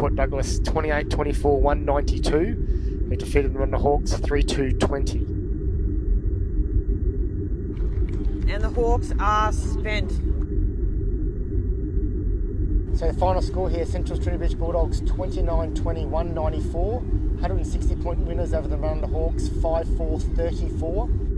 Port Douglas 28-24, 192. We defeated the Manunda Hawks 3-2-20. And the Hawks are spent. So the final score here, Central Trinity Beach Bulldogs 29-20, 194. 160-point winners over the Manunda Hawks, 5-4-34.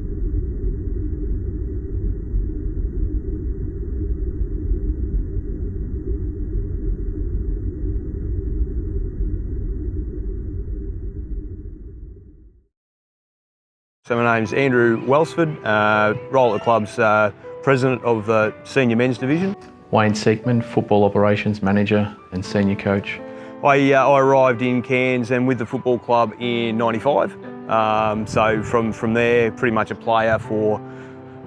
So my name's Andrew Welsford, role at the club's president of the senior men's division. Wayne Seekman, football operations manager and senior coach. I arrived in Cairns and with the football club in '95. So from there, pretty much a player for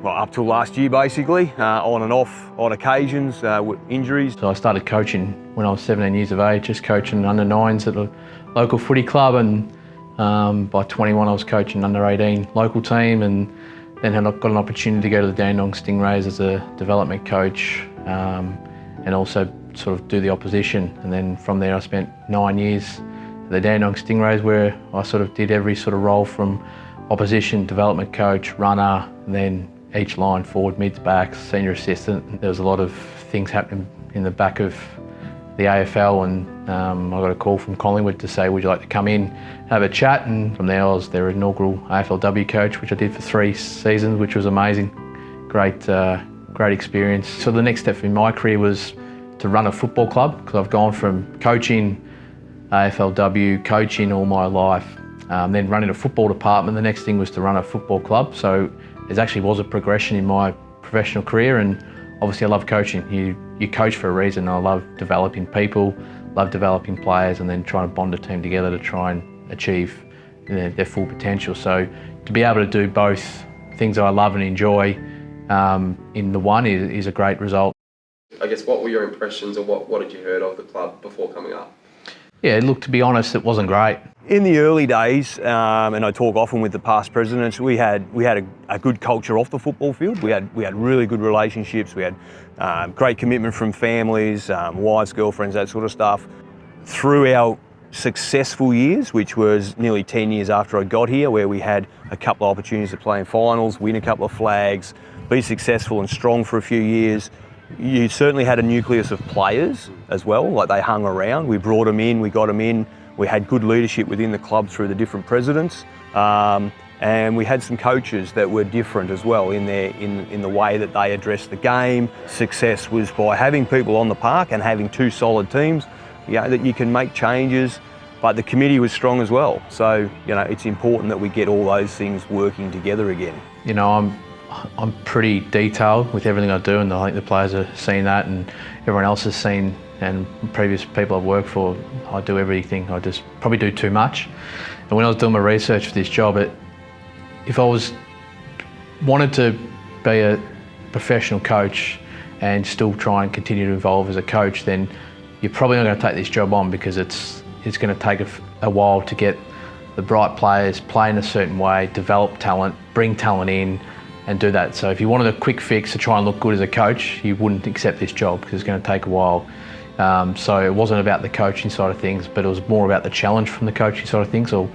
up till last year basically, on and off on occasions with injuries. So I started coaching when I was 17 years of age, just coaching under 9s at a local footy club, and by 21 I was coaching under 18 local team, and then got an opportunity to go to the Dandenong Stingrays as a development coach, and also sort of do the opposition. And then from there I spent 9 years at the Dandenong Stingrays, where I sort of did every sort of role from opposition, development coach, runner, and then each line, forward, mids, backs, senior assistant. There was a lot of things happening in the back of the AFL, and I got a call from Collingwood to say, would you like to come in, have a chat? And from there I was their inaugural AFLW coach, which I did for 3 seasons, which was amazing. Great experience. So the next step in my career was to run a football club, because I've gone from coaching, AFLW, coaching all my life, then running a football department. The next thing was to run a football club. So there actually was a progression in my professional career, and obviously I love coaching. You coach for a reason. I love developing people, love developing players, and then trying to bond a team together to try and achieve their full potential. So to be able to do both things that I love and enjoy in the one is a great result. I guess, what were your impressions, or what had you heard of the club before coming up? Yeah, look, to be honest, it wasn't great. In the early days, and I talk often with the past presidents, we had a good culture off the football field. We had really good relationships. We had great commitment from families, wives, girlfriends, that sort of stuff. Through our successful years, which was nearly 10 years after I got here, where we had a couple of opportunities to play in finals, win a couple of flags, be successful and strong for a few years. You certainly had a nucleus of players as well, like they hung around. We brought them in, we got them in. We had good leadership within the club through the different presidents, and we had some coaches that were different as well in the way that they addressed the game. Success was by having people on the park and having 2 solid teams, that you can make changes, but the committee was strong as well. So it's important that we get all those things working together again. I'm pretty detailed with everything I do, and I think the players have seen that, and everyone else has seen, and previous people I've worked for, I do everything. I just probably do too much. And when I was doing my research for this job, if I wanted to be a professional coach and still try and continue to evolve as a coach, then you're probably not going to take this job on, because it's going to take a while to get the right players, play in a certain way, develop talent, bring talent in, and do that. So if you wanted a quick fix to try and look good as a coach, you wouldn't accept this job, because it's going to take a while. So it wasn't about the coaching side of things, but it was more about the challenge from the coaching side of things. So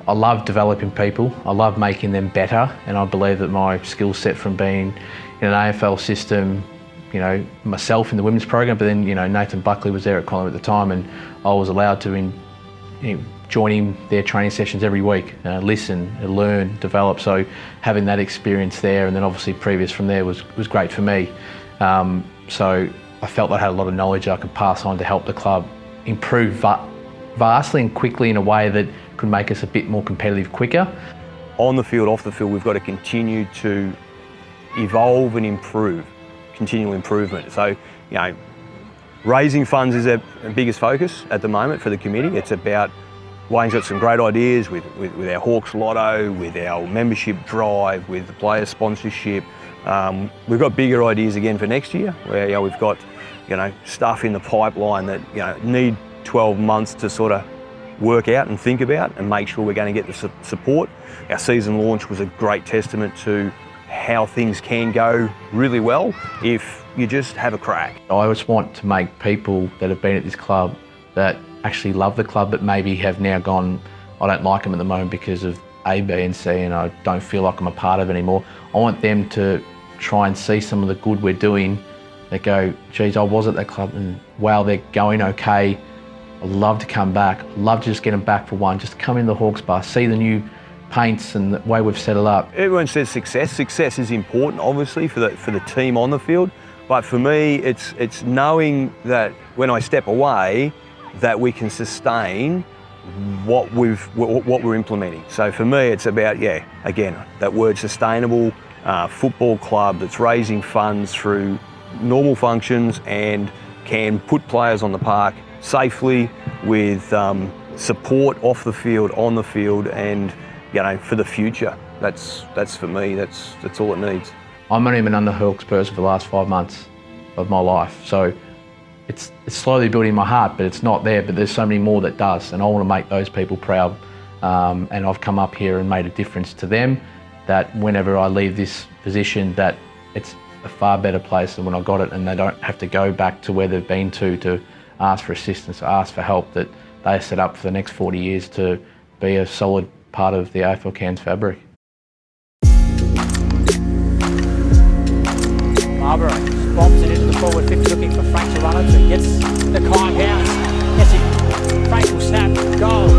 I love developing people, I love making them better, and I believe that my skill set from being in an AFL system, myself in the women's program, but then Nathan Buckley was there at Collingwood at the time, and I was allowed to join in their training sessions every week, listen, learn, develop. So having that experience there, and then obviously previous from there, was great for me. So I felt I had a lot of knowledge I could pass on to help the club improve vastly and quickly in a way that could make us a bit more competitive quicker. On the field, off the field, we've got to continue to evolve and improve, continual improvement. So, raising funds is our biggest focus at the moment for the committee. It's about, Wayne's got some great ideas with our Hawks Lotto, with our membership drive, with the player sponsorship. We've got bigger ideas again for next year, where we've got stuff in the pipeline that need 12 months to sort of work out and think about and make sure we're going to get the support. Our season launch was a great testament to how things can go really well if you just have a crack. I always want to make people that have been at this club, that that actually love the club but maybe have now gone, I don't like them at the moment because of A, B and C, and I don't feel like I'm a part of it anymore. I want them to try and see some of the good we're doing. They go, geez, I was at that club and wow, they're going okay. I'd love to come back. I'd love to just get them back for one. Just come in the Hawks bar, see the new paints and the way we've set it up. Everyone says success. Success is important, obviously, for the team on the field. But for me, it's knowing that when I step away, that we can sustain what we're implementing. So for me, it's about, yeah, again, that word sustainable football club that's raising funds through normal functions and can put players on the park safely with support off the field, on the field, and for the future. That's for me. That's all it needs. I'm only a Manunda Hawks person for the last 5 months of my life, so it's slowly building my heart, but it's not there. But there's so many more that does, and I want to make those people proud. And I've come up here and made a difference to them. That whenever I leave this position, that it's a far better place than when I got it, and they don't have to go back to where they've been to ask for assistance, ask for help. That they are set up for the next 40 years to be a solid part of the AFL Cairns fabric. Marlborough bombs it into the forward 50, looking for Frank to run it. So he gets the Cairns. Yes, Frank will snap, goal.